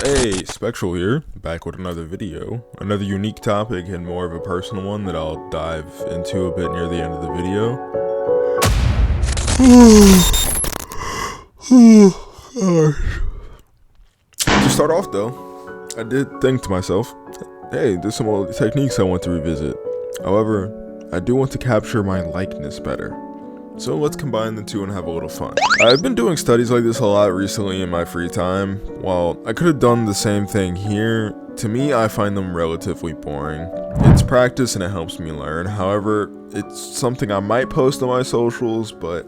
Hey, Spectral here, back with another video. Another unique topic and more of a personal one that I'll dive into a bit near the end of the video. To start off though, I did think to myself, hey, there's some old techniques I want to revisit. However, I do want to capture my likeness better. So let's combine the two and have a little fun. I've been doing studies like this a lot recently in my free time. While I could have done the same thing here, to me I find them relatively boring. It's practice and it helps me learn. However, it's something I might post on my socials, but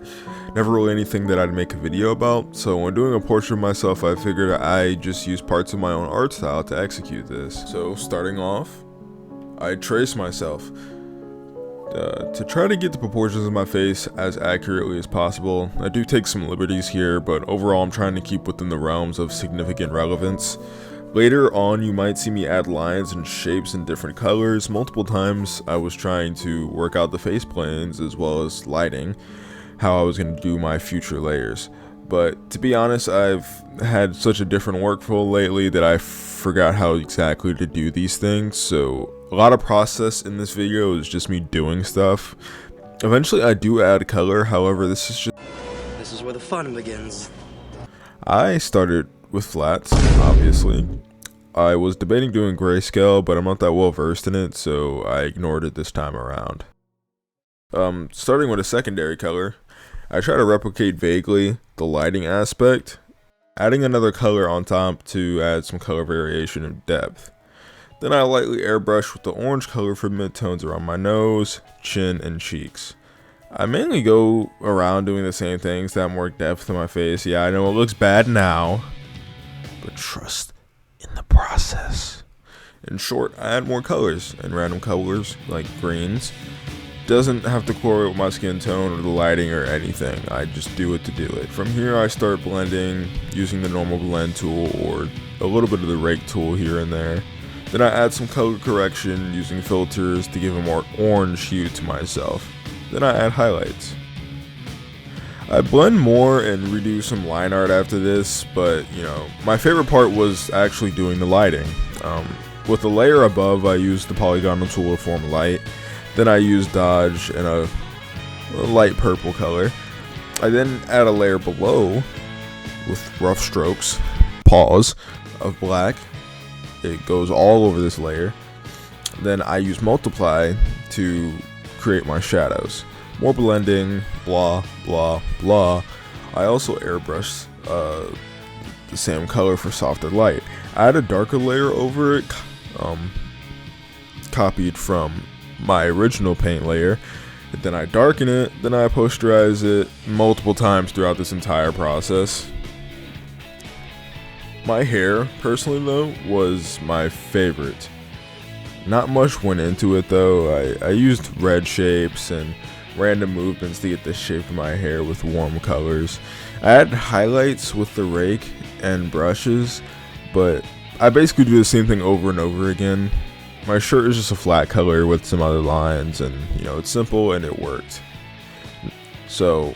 never really anything that I'd make a video about. So when doing a portrait of myself, I figured I just use parts of my own art style to execute this. So starting off, I trace myself. To try to get the proportions of my face as accurately as possible. I do take some liberties here, but overall I'm trying to keep within the realms of significant relevance. Later on you might see me add lines and shapes in different colors. Multiple times I was trying to work out the face planes as well as lighting, how I was going to do my future layers. But to be honest, I've had such a different workflow lately that I forgot how exactly to do these things, so a lot of process in this video is just me doing stuff. Eventually I do add color, however this is where the fun begins. I started with flats, obviously. I was debating doing grayscale, but I'm not that well versed in it, so I ignored it this time around. Starting with a secondary color, I try to replicate vaguely the lighting aspect, adding another color on top to add some color variation and depth. Then I lightly airbrush with the orange color for midtones around my nose, chin, and cheeks. I mainly go around doing the same things to add more depth to my face. Yeah, I know it looks bad now, but trust in the process. In short, I add more colors and random colors like greens. Doesn't have to correlate with my skin tone or the lighting or anything. I just do it to do it. From here I start blending using the normal blend tool or a little bit of the rake tool here and there. Then I add some color correction using filters to give a more orange hue to myself. Then I add highlights. I blend more and redo some line art after this, but my favorite part was actually doing the lighting. With the layer above, I used the polygonal tool to form light. Then I used dodge in a light purple color. I then add a layer below with rough strokes, pause, of black. It goes all over this layer. Then I use multiply to create my shadows. More blending, blah, blah, blah. I also airbrush the same color for softer light. I add a darker layer over it, copied from my original paint layer. Then I darken it, then I posterize it multiple times throughout this entire process. My hair, personally though, was my favorite. Not much went into it though. I used red shapes and random movements to get the shape of my hair with warm colors. I add highlights with the rake and brushes, but I basically do the same thing over and over again. My shirt is just a flat color with some other lines, and it's simple and it worked. So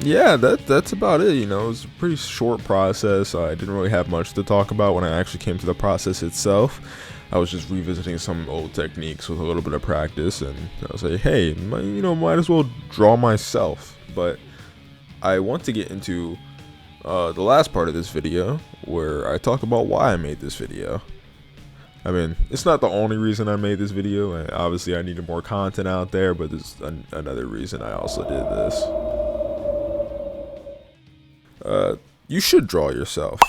yeah, that's about it. It was a pretty short process. I didn't really have much to talk about when I actually came to the process itself. I was just revisiting some old techniques with a little bit of practice, and I was like, hey, might as well draw myself. But I want to get into the last part of this video where I talk about why I made this video. I mean, it's not the only reason I made this video, and obviously I needed more content out there, but there's another reason I also did this. You should draw yourself.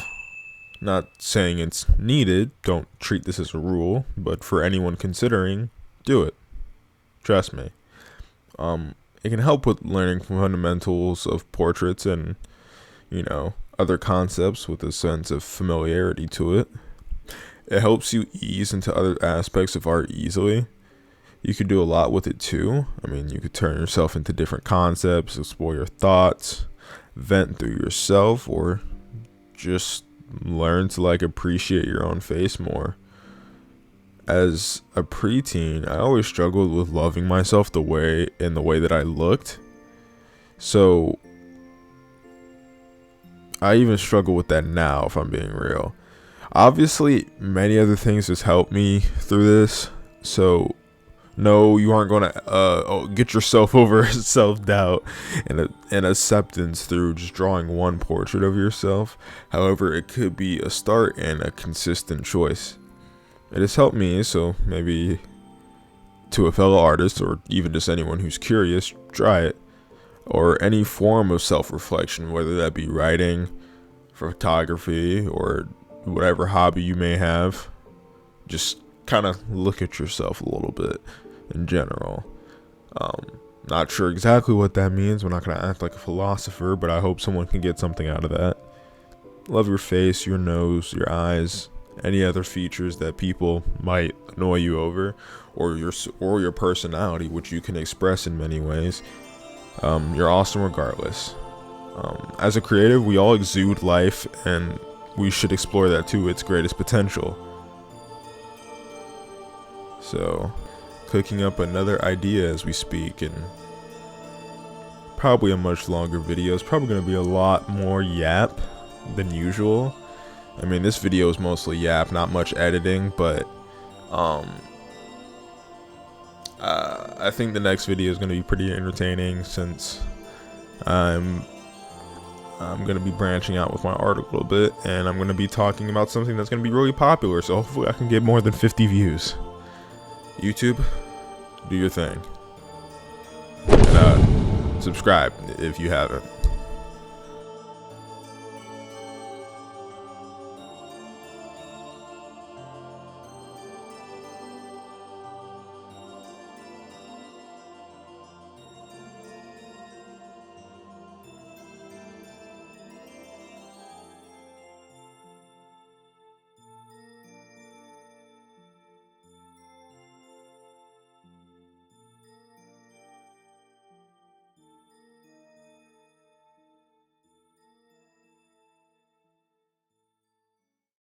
Not saying it's needed, don't treat this as a rule, but for anyone considering, do it. Trust me. It can help with learning fundamentals of portraits and, other concepts with a sense of familiarity to it. It helps you ease into other aspects of art easily. You could do a lot with it too. I mean, you could turn yourself into different concepts, explore your thoughts, vent through yourself, or just learn to appreciate your own face more. As a preteen, I always struggled with loving myself the way that I looked. So I even struggle with that now, if I'm being real. Obviously, many other things has helped me through this. So, no, you aren't going to get yourself over self-doubt and acceptance through just drawing one portrait of yourself. However, it could be a start and a consistent choice. It has helped me, so maybe to a fellow artist or even just anyone who's curious, try it. Or any form of self-reflection, whether that be writing, photography, or whatever hobby you may have. Just kind of look at yourself a little bit in general. Not sure exactly what that means. We're not going to act like a philosopher, but I hope someone can get something out of that. Love your face, your nose, your eyes, any other features that people might annoy you over, or your personality, which you can express in many ways. You're awesome regardless. As a creative, we all exude life, and we should explore that to its greatest potential. So, cooking up another idea as we speak, and probably a much longer video. It's probably going to be a lot more yap than usual. I mean, this video is mostly yap, not much editing, but I think the next video is going to be pretty entertaining, since I'm going to be branching out with my art a little bit, and I'm going to be talking about something that's going to be really popular, so hopefully I can get more than 50 views. YouTube, do your thing. And, subscribe if you haven't.